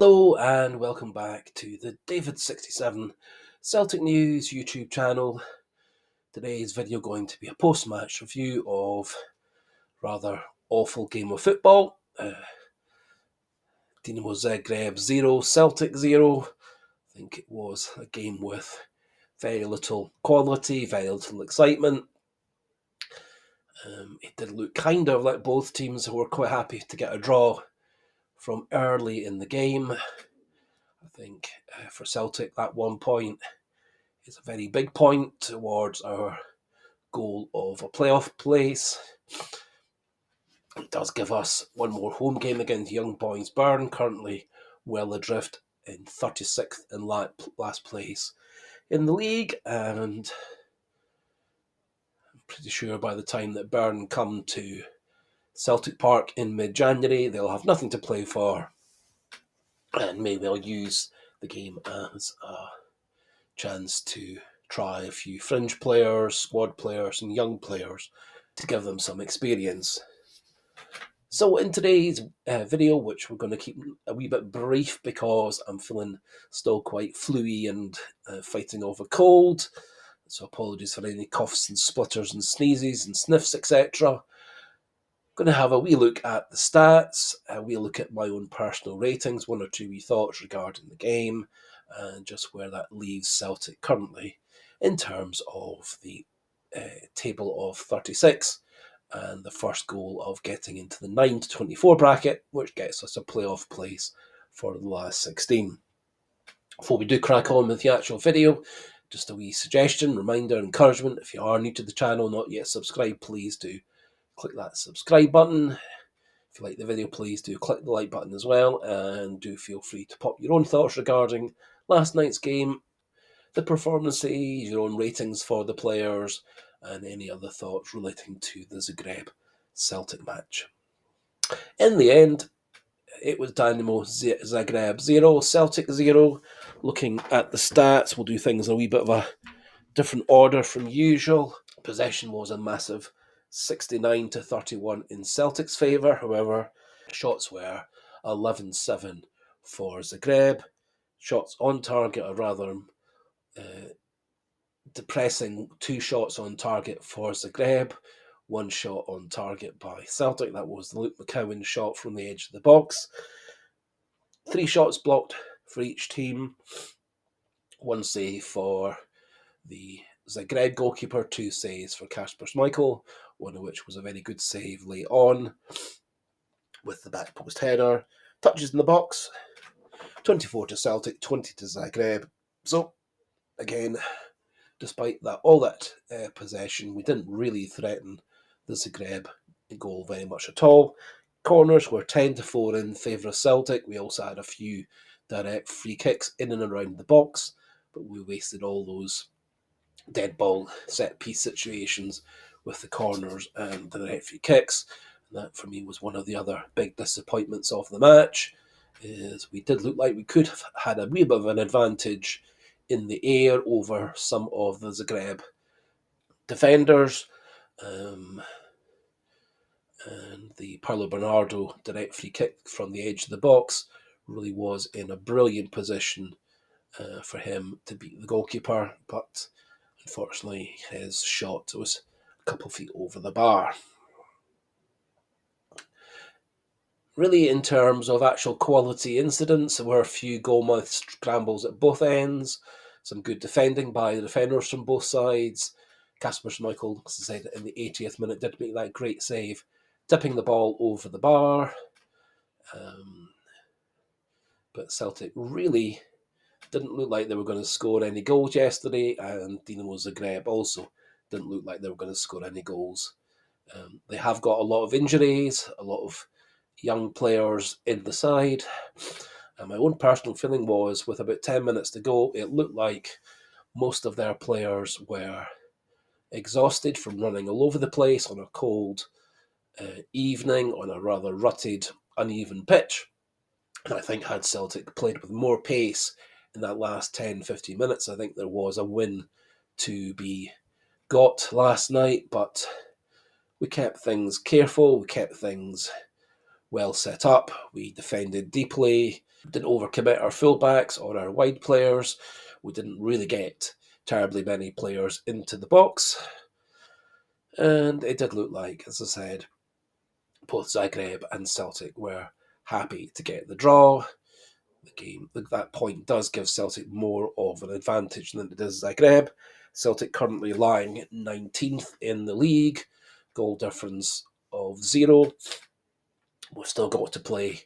Hello and welcome back to the David67 Celtic News YouTube channel. Today's video going to be a post-match review of rather awful game of football. Dinamo Zagreb 0, Celtic 0. I think it was a game with very little quality, very little excitement. It did look kind of like both teams were quite happy to get a draw from early in the game. I think for Celtic that 1 point is a very big point towards our goal of a playoff place. It does give us one more home game against Young Boys Bern, currently well adrift in 36th and last place in the league, and I'm pretty sure by the time that Bern come to Celtic Park in mid-January, they'll have nothing to play for, and maybe they'll use the game as a chance to try a few fringe players, squad players, and young players to give them some experience. So in today's video, which we're going to keep a wee bit brief because I'm feeling still quite fluey and fighting off a cold, so apologies for any coughs and splutters and sneezes and sniffs, etc. Going to have a wee look at the stats, a wee look at my own personal ratings, one or two wee thoughts regarding the game, and just where that leaves Celtic currently in terms of the table of 36 and the first goal of getting into the 9 to 24 bracket, which gets us a playoff place for the last 16. Before we do crack on with the actual video, just a wee suggestion, reminder, encouragement. If you are new to the channel, not yet subscribed, please do click that subscribe button. If you like the video, please do click the like button as well, and do feel free to pop your own thoughts regarding last night's game, the performances, your own ratings for the players, and any other thoughts relating to the Zagreb Celtic match. In the end, it was Dinamo Zagreb 0, Celtic 0. Looking at the stats, we'll do things in a wee bit of a different order from usual. Possession was a massive 69 to 31 in Celtic's favour. However, shots were 11-7 for Zagreb. Shots on target are rather depressing. 2 shots on target for Zagreb, 1 shot on target by Celtic. That was the Luke McCowan shot from the edge of the box. 3 shots blocked for each team. 1 save for the Zagreb goalkeeper, 2 saves for Kasper Schmeichel, one of which was a very good save late on with the back post header. Touches in the box, 24 to Celtic, 20 to Zagreb. So, again, despite that all that possession, we didn't really threaten the Zagreb goal very much at all. Corners were 10 to 4 in favour of Celtic. We also had a few direct free kicks in and around the box, but we wasted all those dead ball set piece situations with the corners and the direct free kicks. And that for me was one of the other big disappointments of the match, is we did look like we could have had a wee bit of an advantage in the air over some of the Zagreb defenders. And the Paolo Bernardo direct free kick from the edge of the box really was in a brilliant position for him to beat the goalkeeper, but unfortunately his shot was a couple of feet over the bar. Really, in terms of actual quality incidents, there were a few goalmouth scrambles at both ends, some good defending by the defenders from both sides. Kasper Schmeichel, as I said, in the 80th minute did make that great save, tipping the ball over the bar. But Celtic really didn't look like they were going to score any goals yesterday, and Dinamo Zagreb also didn't look like they were going to score any goals. They have got a lot of injuries, a lot of young players in the side. And my own personal feeling was, with about 10 minutes to go, it looked like most of their players were exhausted from running all over the place on a cold evening on a rather rutted, uneven pitch. And I think had Celtic played with more pace in that last 10-15 minutes, I think there was a win to be got last night. But we kept things careful, we kept things well set up, we defended deeply, Didn't overcommit our fullbacks or our wide players. We didn't really get terribly many players into the box. And it did look like, as I said, both Zagreb and Celtic were happy to get the draw. The game, that point does give Celtic more of an advantage than it does Zagreb. Celtic currently lying 19th in the league, goal difference of 0. We've still got to play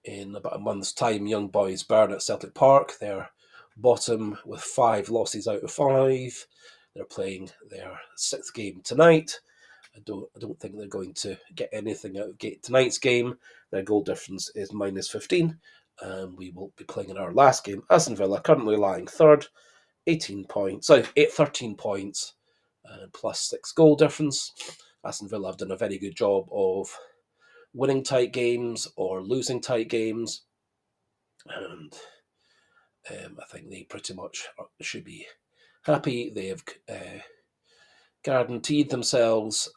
in about a month's time. Young boys Burn at Celtic Park. They're bottom with 5 losses out of 5. They're playing their 6th game tonight. I don't think they're going to get anything out of tonight's game. Their goal difference is minus 15. We will be playing in our last game. Aston Villa currently lying third, 18 points. 13 points, plus 6 goal difference. Aston Villa have done a very good job of winning tight games or losing tight games, and I think they pretty much should be happy. They have guaranteed themselves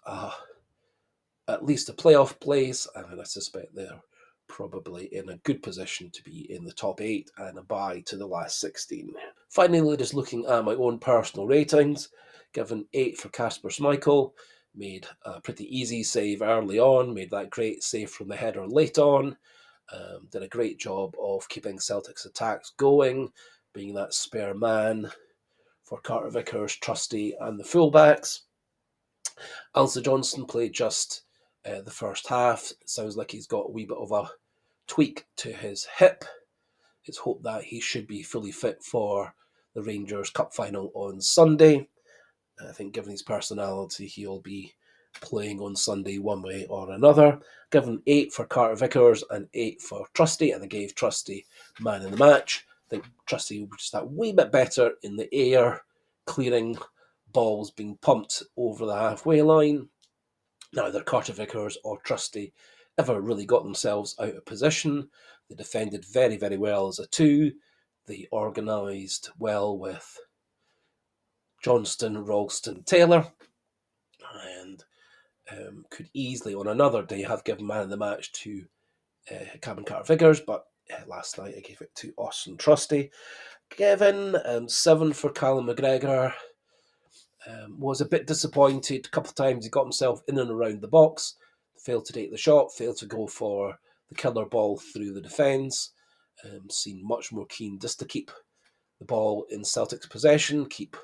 at least a playoff place, and I suspect they're probably in a good position to be in the top 8 and a bye to the last 16. Finally, just looking at my own personal ratings, given 8 for Kasper Schmeichel, made a pretty easy save early on, made that great save from the header late on, did a great job of keeping Celtic's attacks going, being that spare man for Carter Vickers, Trusty and the fullbacks. Alistair Johnston played just the first half. It sounds like he's got a wee bit of a tweak to his hip. It's hoped that he should be fully fit for the Rangers Cup final on Sunday. I think given his personality, he'll be playing on Sunday one way or another. Given 8 for Carter Vickers and 8 for Trusty, and I gave Trusty man in the match. I think Trusty was just that wee bit better in the air, clearing balls being pumped over the halfway line. Neither Carter Vickers or Trusty ever really got themselves out of position. They defended very, very well as a 2. They organised well with Johnston, Ralston, Taylor, and could easily on another day have given man of the match to Cameron Carter Vickers, but last night I gave it to Austin Trusty. Given 7 for Callum McGregor. Was a bit disappointed. A couple of times he got himself in and around the box, failed to take the shot, failed to go for the killer ball through the defence. Seemed much more keen just to keep the ball in Celtic's possession, keep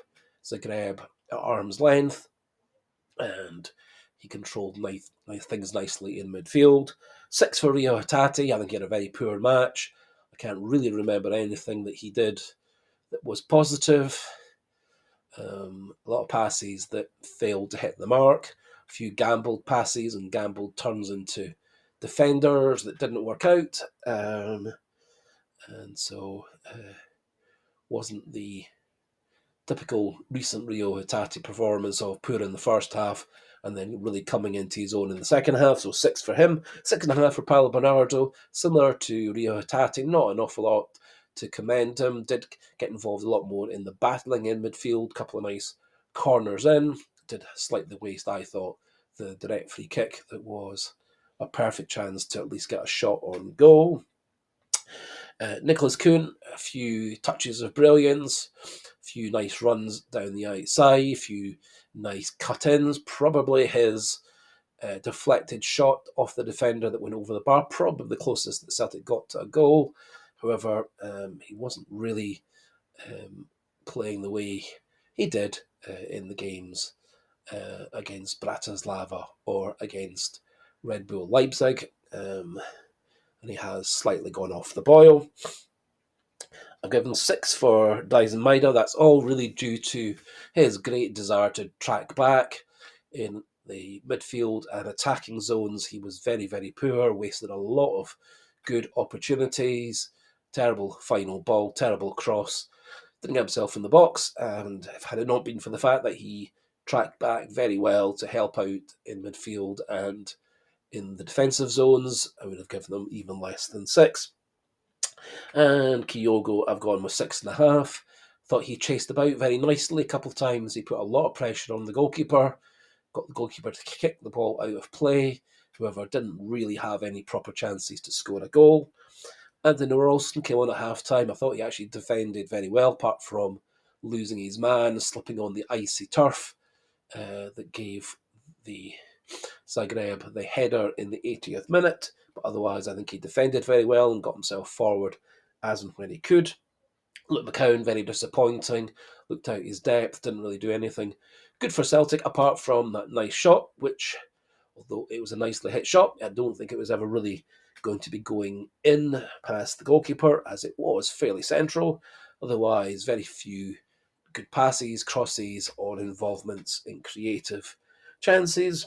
Zagreb at arm's length, and he controlled things nicely in midfield. 6 for Rio Hatate. I think he had a very poor match. I can't really remember anything that he did that was positive. A lot of passes that failed to hit the mark. A few gambled passes and gambled turns into defenders that didn't work out. And so wasn't the typical recent Rio Hatate performance of poor in the first half and then really coming into his own in the second half. So 6 for him, 6.5 for Paolo Bernardo, similar to Rio Hatate, not an awful lot to commend him. Did get involved a lot more in the battling in midfield, couple of nice corners in, did slightly waste, I thought, the direct free kick that was a perfect chance to at least get a shot on goal. Nicholas Kuhn, a few touches of brilliance, a few nice runs down the outside, a few nice cut-ins, probably his deflected shot off the defender that went over the bar, probably the closest that Celtic got to a goal. However, he wasn't really playing the way he did in the games against Bratislava or against Red Bull Leipzig. And he has slightly gone off the boil. I've given 6 for Dyson Maida. That's all really due to his great desire to track back in the midfield and attacking zones. He was very, very poor, wasted a lot of good opportunities, terrible final ball, terrible cross, didn't get himself in the box, and had it not been for the fact that he tracked back very well to help out in midfield and in the defensive zones, I would have given them even less than 6. And Kyogo, I've gone with 6.5. Thought he chased about very nicely a couple of times. He put a lot of pressure on the goalkeeper, got the goalkeeper to kick the ball out of play. However, didn't really have any proper chances to score a goal. Anthony Ralston came on at half-time. I thought he actually defended very well, apart from losing his man, slipping on the icy turf that gave the Zagreb the header in the 80th minute. But otherwise, I think he defended very well and got himself forward as and when he could. Luke McCowan, very disappointing. Looked out his depth, didn't really do anything good for Celtic apart from that nice shot, which, although it was a nicely hit shot, I don't think it was ever really going to be going in past the goalkeeper, as it was fairly central. Otherwise, very few good passes, crosses, or involvements in creative chances.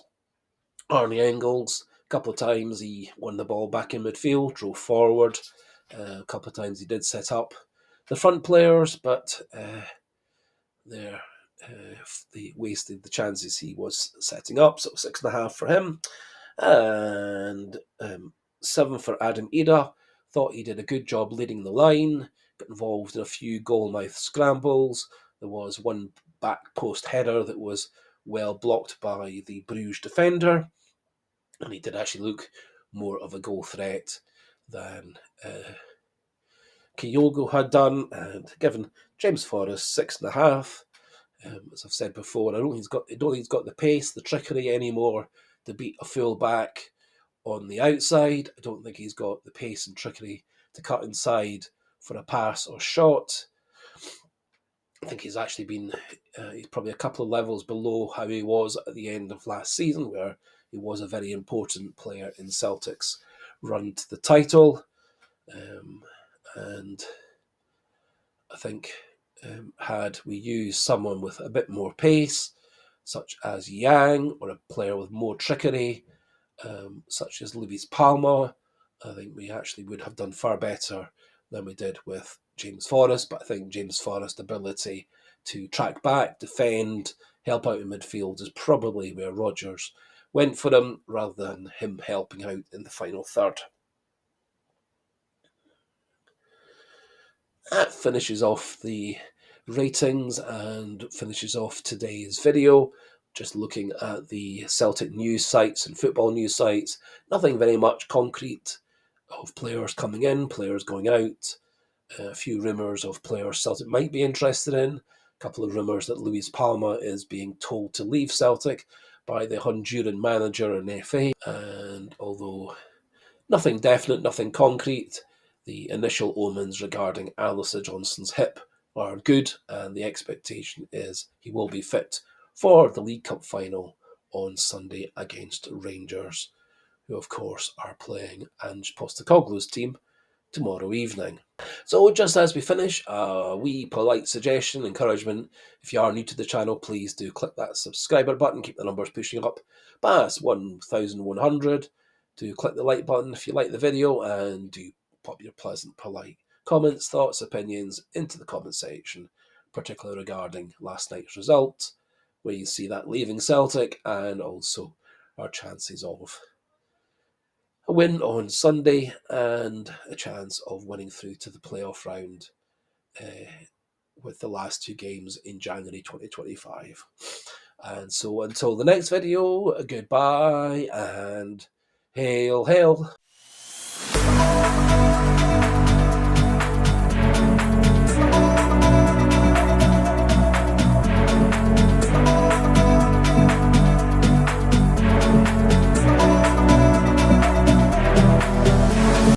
Arnie Engels, a couple of times he won the ball back in midfield, drove forward. A couple of times he did set up the front players, but they wasted the chances he was setting up. So 6.5 for him. And 7 for Adam Ida. Thought he did a good job leading the line, got involved in a few goal mouth scrambles. There was one back post header that was well blocked by the Bruges defender, and he did actually look more of a goal threat than Kyogo had done. And given James Forrest 6.5, as I've said before, I don't think he's got the pace, the trickery anymore to beat a full back on the outside. I don't think he's got the pace and trickery to cut inside for a pass or shot. I think he's actually been, he's probably a couple of levels below how he was at the end of last season, where he was a very important player in Celtic's run to the title. And I think had we used someone with a bit more pace, such as Yang, or a player with more trickery, such as Luis Palma, I think we actually would have done far better than we did with James Forrest. But I think James Forrest's ability to track back, defend, help out in midfield is probably where Rodgers went for him, rather than him helping out in the final third. That finishes off the ratings and finishes off today's video. Just looking at the Celtic news sites and football news sites, nothing very much concrete of players coming in, players going out, a few rumours of players Celtic might be interested in, a couple of rumours that Luis Palma is being told to leave Celtic by the Honduran manager and FA. And although nothing definite, nothing concrete, the initial omens regarding Alistair Johnston's hip are good, and the expectation is he will be fit for the League Cup final on Sunday against Rangers, who of course are playing Ange Postecoglou's team tomorrow evening. So just as we finish, a wee polite suggestion, encouragement: if you are new to the channel, please do click that subscriber button, keep the numbers pushing up past 1,100. Do click the like button if you like the video, and do pop your pleasant, polite comments, thoughts, opinions into the comment section, particularly regarding last night's result, where you see that leaving Celtic, and also our chances of a win on Sunday and a chance of winning through to the playoff round with the last 2 games in January 2025. And so until the next video, goodbye and hail, hail.